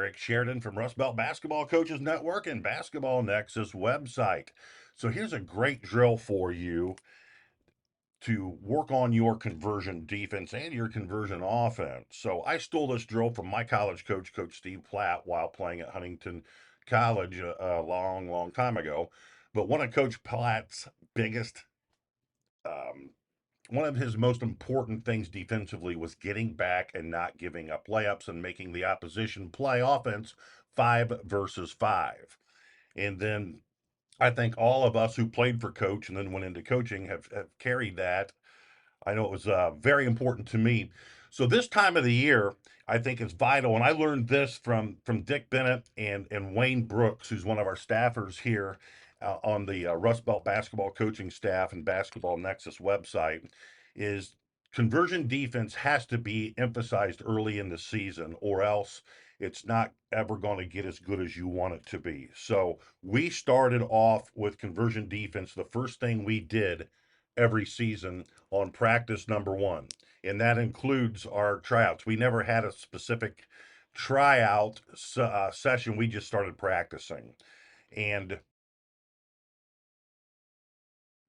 Rick Sheridan from Rust Belt Basketball Coaches Network and Basketball Nexus website. So here's a great drill for you to work on your conversion defense and your conversion offense. So I stole this drill from my college coach, Coach Steve Platt, while playing at Huntington College a long, long time ago. But one of Coach Platt's biggest um, one of his most important things defensively was getting back and not giving up layups and making the opposition play offense 5 versus 5. And then I think all of us who played for coach and then went into coaching have carried that. I know it was very important to me. So this time of the year, I think is vital. And I learned this from Dick Bennett and Wayne Brooks, who's one of our staffers here on the Rust Belt basketball coaching staff and Basketball Nexus website, is conversion defense has to be emphasized early in the season, or else it's not ever going to get as good as you want it to be. So we started off with conversion defense. The first thing we did every season on practice number one, and that includes our tryouts. We never had a specific tryout session. We just started practicing, and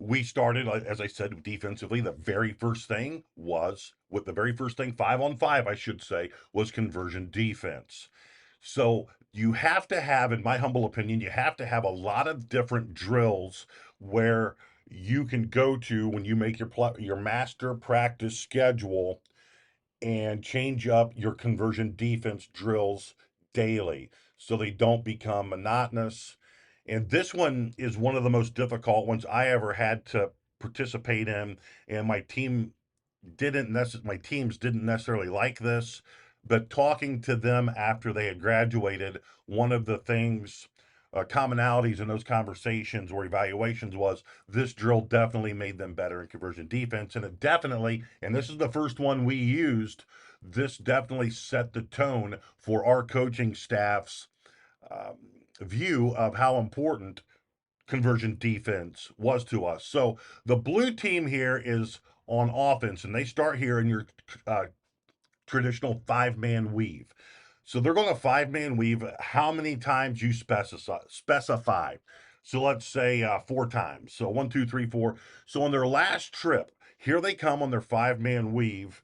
we started, as I said, defensively. The very first thing was with the very first thing, 5-on-5, I should say, was conversion defense. So you have to have, in my humble opinion, you have to have a lot of different drills where you can go to when you make your master practice schedule and change up your conversion defense drills daily so they don't become monotonous. And this one is one of the most difficult ones I ever had to participate in, and my teams didn't necessarily like this, but talking to them after they had graduated, one of the things commonalities in those conversations or evaluations was this drill definitely made them better in conversion defense, and it definitely, and this is the first one we used, this definitely set the tone for our coaching staff's um, view of how important conversion defense was to us. So the blue team here is on offense, and they start here in your uh, traditional 5-man weave. So they're going to 5-man weave how many times you specify. So let's say 4 times. So 1, 2, 3, 4. So on their last trip, here they come on their 5-man weave,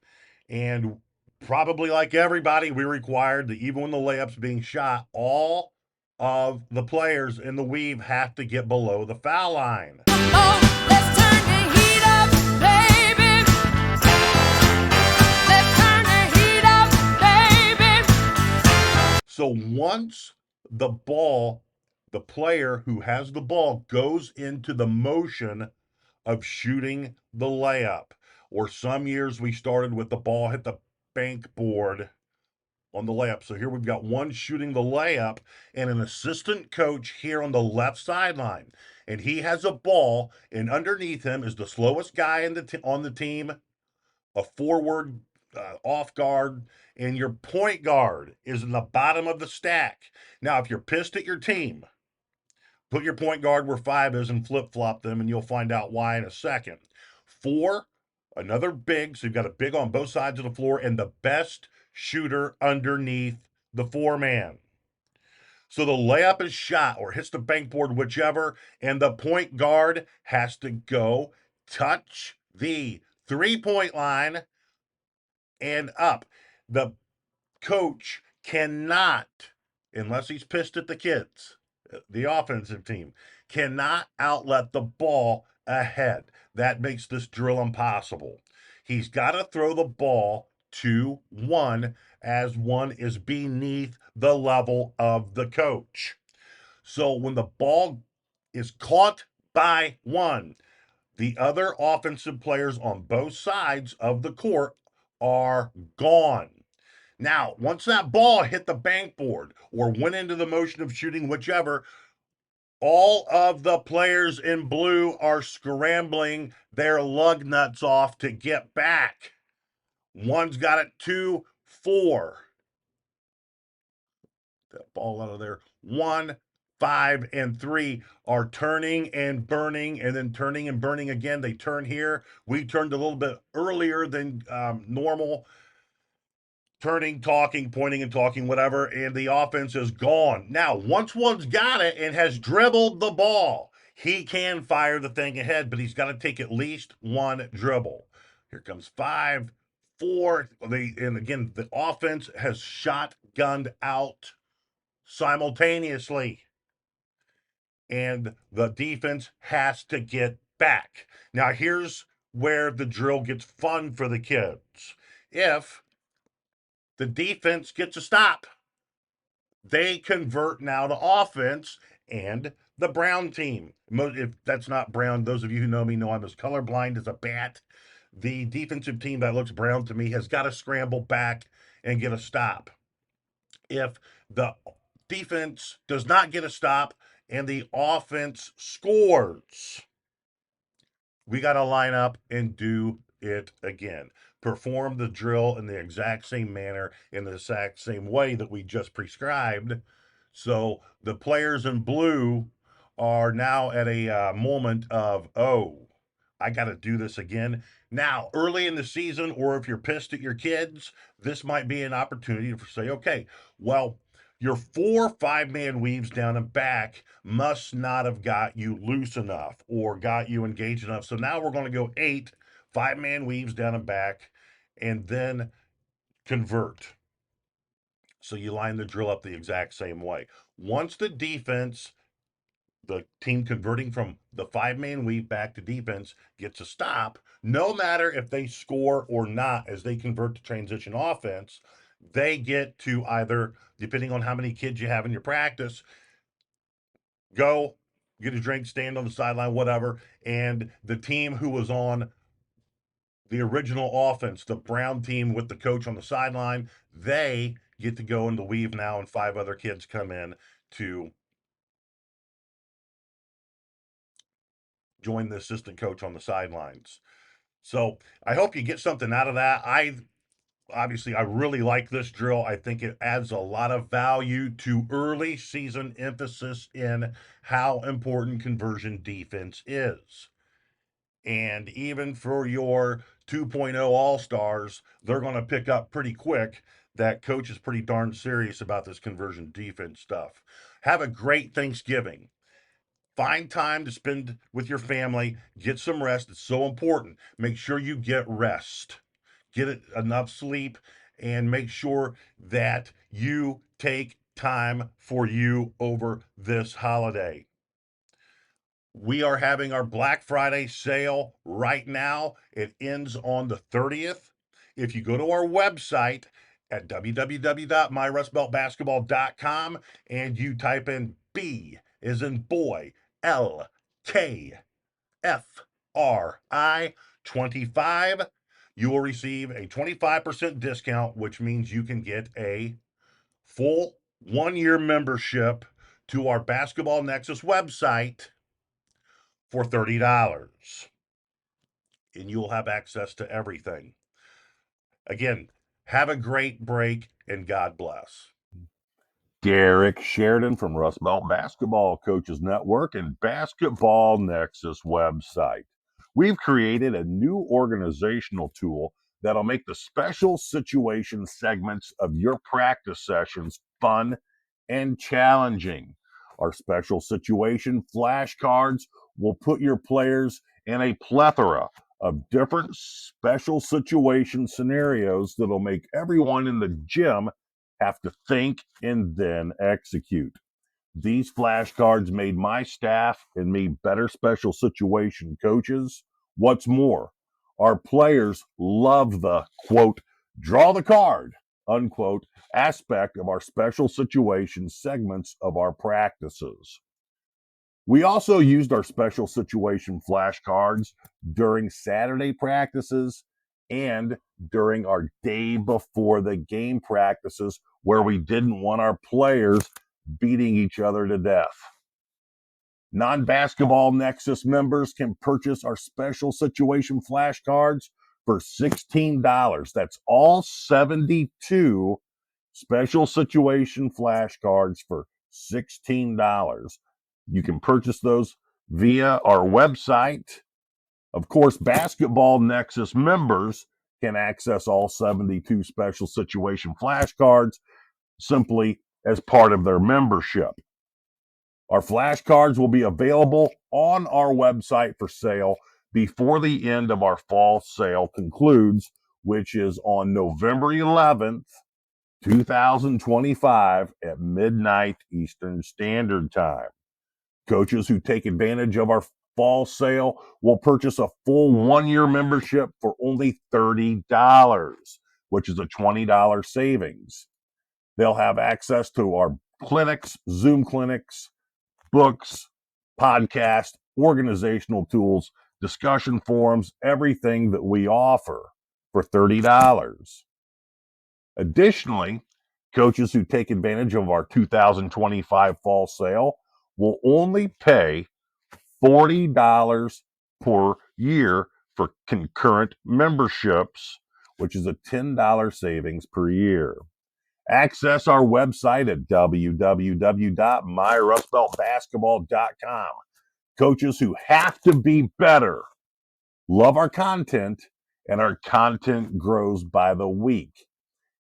and probably like everybody, we required that even when the layup's being shot, all of the players in the weave have to get below the foul line. Oh, let's turn the heat up, baby. Let's turn the heat up, baby. So once the player who has the ball goes into the motion of shooting the layup, or some years we started with the ball hit the bank board on the layup. So here we've got one shooting the layup and an assistant coach here on the left sideline. And he has a ball, and underneath him is the slowest guy on the team, a forward, off guard, and your point guard is in the bottom of the stack. Now, if you're pissed at your team, put your point guard where 5 is and flip flop them, and you'll find out why in a second. 4, another big. So you've got a big on both sides of the floor, and the best shooter underneath the 4-man. So the layup is shot or hits the bank board, whichever, and the point guard has to go touch the 3-point line and up. The coach cannot, unless he's pissed at the kids, the offensive team, cannot outlet the ball ahead. That makes this drill impossible. He's got to throw the ball to 1 as 1 is beneath the level of the coach. So when the ball is caught by 1, the other offensive players on both sides of the court are gone. Now, once that ball hit the bank board or went into the motion of shooting, whichever, all of the players in blue are scrambling their lug nuts off to get back. One's got it 2, 4. That ball out of there. 1, 5, and 3 are turning and burning, and then turning and burning again. They turn here. We turned a little bit earlier than normal. turning, talking, pointing, and talking, whatever, and the offense is gone. Now, once one's got it and has dribbled the ball, he can fire the thing ahead, but he's got to take at least one dribble. Here comes 5, 4. And again, the offense has shotgunned out simultaneously, and the defense has to get back. Now, here's where the drill gets fun for the kids. If the defense gets a stop, they convert now to offense, and the brown team. If that's not brown, those of you who know me know I'm as colorblind as a bat. The defensive team that looks brown to me has got to scramble back and get a stop. If the defense does not get a stop and the offense scores, we got to line up and do it again. Perform the drill in the exact same manner, in the exact same way that we just prescribed. So the players in blue are now at a moment of, oh, I got to do this again. Now, early in the season, or if you're pissed at your kids, this might be an opportunity to say, okay, well, your 4 5-man weaves down and back must not have got you loose enough or got you engaged enough. So now we're going to go 8 5-man weaves down and back and then convert. So you line the drill up the exact same way. Once the defense, the team converting from the 5-man weave back to defense, gets a stop, no matter if they score or not as they convert to transition offense, they get to either, depending on how many kids you have in your practice, go get a drink, stand on the sideline, whatever. And the team who was on the original offense, the brown team with the coach on the sideline, they get to go in the weave now, and 5 other kids come in to join the assistant coach on the sidelines. So I hope you get something out of that. I really like this drill. I think it adds a lot of value to early season emphasis in how important conversion defense is. And even for your 2.0 All-Stars, they're going to pick up pretty quick that coach is pretty darn serious about this conversion defense stuff. Have a great Thanksgiving. Find time to spend with your family. Get some rest. It's so important. Make sure you get rest. Get enough sleep, and make sure that you take time for you over this holiday. We are having our Black Friday sale right now. It ends on the 30th. If you go to our website at www.myrustbeltbasketball.com and you type in B as in boy, LKFRI 25, you will receive a 25% discount, which means you can get a full 1-year membership to our Basketball Nexus website for $30. And you'll have access to everything. Again, have a great break and God bless. Derek Sheridan from Rust Belt Basketball Coaches Network and Basketball Nexus website. We've created a new organizational tool that'll make the special situation segments of your practice sessions fun and challenging. Our special situation flashcards will put your players in a plethora of different special situation scenarios that'll make everyone in the gym have to think and then execute. These flashcards made my staff and me better special situation coaches. What's more, our players love the, quote, draw the card, unquote, aspect of our special situation segments of our practices. We also used our special situation flashcards during Saturday practices and during our day before the game practices where we didn't want our players beating each other to death. Non-Basketball Nexus members can purchase our special situation flashcards for $16. That's all 72 special situation flashcards for $16. You can purchase those via our website. Of course, Basketball Nexus members can access all 72 special situation flashcards simply as part of their membership. Our flashcards will be available on our website for sale before the end of our fall sale concludes, which is on November 11th, 2025 at midnight Eastern Standard Time. Coaches who take advantage of our fall sale will purchase a full 1-year membership for only $30, which is a $20 savings. They'll have access to our clinics, Zoom clinics, books, podcasts, organizational tools, discussion forums, everything that we offer for $30. Additionally, coaches who take advantage of our 2025 fall sale will only pay $40 per year for concurrent memberships, which is a $10 savings per year. Access our website at www.myrustbeltbasketball.com. Coaches who have to be better love our content, and our content grows by the week.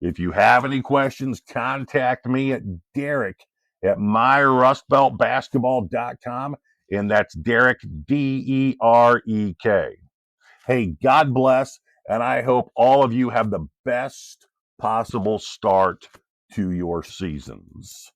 If you have any questions, contact me at Derek at myrustbeltbasketball.com, and that's Derek, Derek. Hey, God bless, and I hope all of you have the best possible start to your seasons.